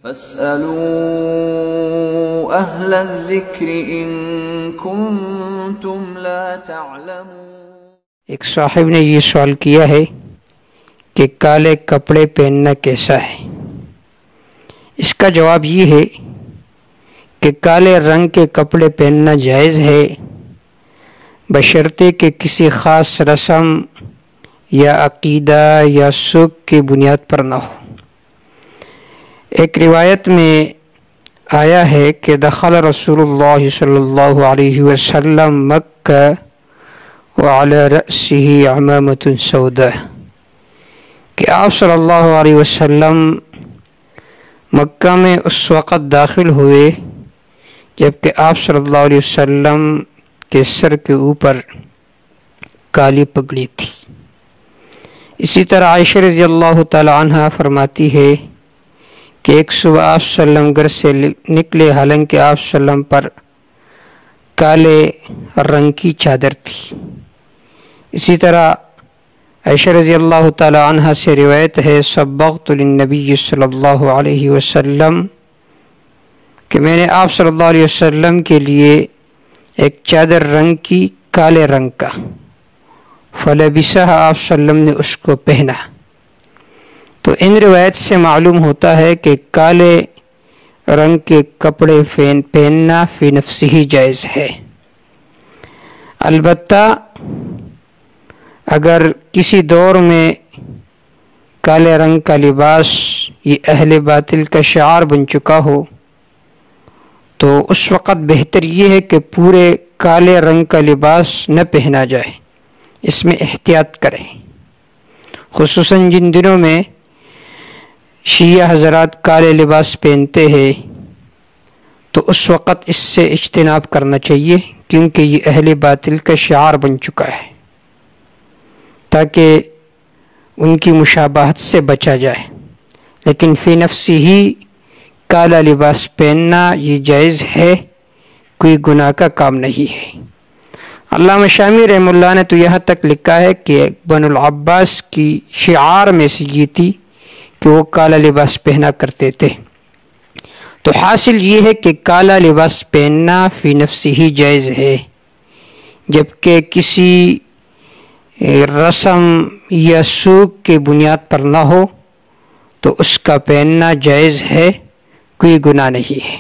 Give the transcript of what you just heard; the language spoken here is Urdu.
فاسألوا أهل الذكر إن كنتم لا تعلمون۔ ایک صاحب نے یہ سوال کیا ہے کہ کالے کپڑے پہننا کیسا ہے؟ اس کا جواب یہ ہے کہ کالے رنگ کے کپڑے پہننا جائز ہے، بشرطے کہ کسی خاص رسم یا عقیدہ یا سوگ کی بنیاد پر نہ ہو۔ ایک روایت میں آیا ہے کہ دخل رسول اللہ صلی اللہ علیہ وسلم مکہ وعلی رأسہ عمامۃ سوداء، کہ آپ صلی اللہ علیہ وسلم مکہ میں اس وقت داخل ہوئے جبکہ آپ صلی اللہ علیہ وسلم کے سر کے اوپر کالی پگڑی تھی۔ اسی طرح عائشہ رضی اللہ تعالی عنہ فرماتی ہے کہ ایک صبح آپ صلی اللہ علیہ وسلم گھر سے نکلے، حالانکہ آپ صلی اللہ علیہ وسلم پر کالے رنگ کی چادر تھی۔ اسی طرح عائشہ رضی اللہ تعالی عنہ سے روایت ہے صبغت للنبی صلی اللہ علیہ وسلم، کہ میں نے آپ صلی اللہ علیہ وسلم کے لیے ایک چادر رنگ کی کالے رنگ کا، فلبسہ، آپ صلی اللہ علیہ وسلم نے اس کو پہنا۔ تو ان روایت سے معلوم ہوتا ہے کہ کالے رنگ کے کپڑے پہننا فی نفسہ ہی جائز ہے۔ البتہ اگر کسی دور میں کالے رنگ کا لباس یہ اہل باطل کا شعار بن چکا ہو تو اس وقت بہتر یہ ہے کہ پورے کالے رنگ کا لباس نہ پہنا جائے، اس میں احتیاط کریں، خصوصاً جن دنوں میں شیعہ حضرات کالے لباس پہنتے ہیں تو اس وقت اس سے اجتناب کرنا چاہیے، کیونکہ یہ اہل باطل کا شعار بن چکا ہے، تاکہ ان کی مشابہت سے بچا جائے۔ لیکن فی نفسی ہی کالا لباس پہننا یہ جائز ہے، کوئی گناہ کا کام نہیں ہے۔ علامہ شامی رحمہ اللہ نے تو یہاں تک لکھا ہے کہ بنو العباس کی شعار میں سے یہ تھی کہ وہ کالا لباس پہنا کرتے تھے۔ تو حاصل یہ ہے کہ کالا لباس پہننا فی نفسی ہی جائز ہے، جبکہ کسی رسم یا سوگ کی بنیاد پر نہ ہو تو اس کا پہننا جائز ہے، کوئی گناہ نہیں ہے۔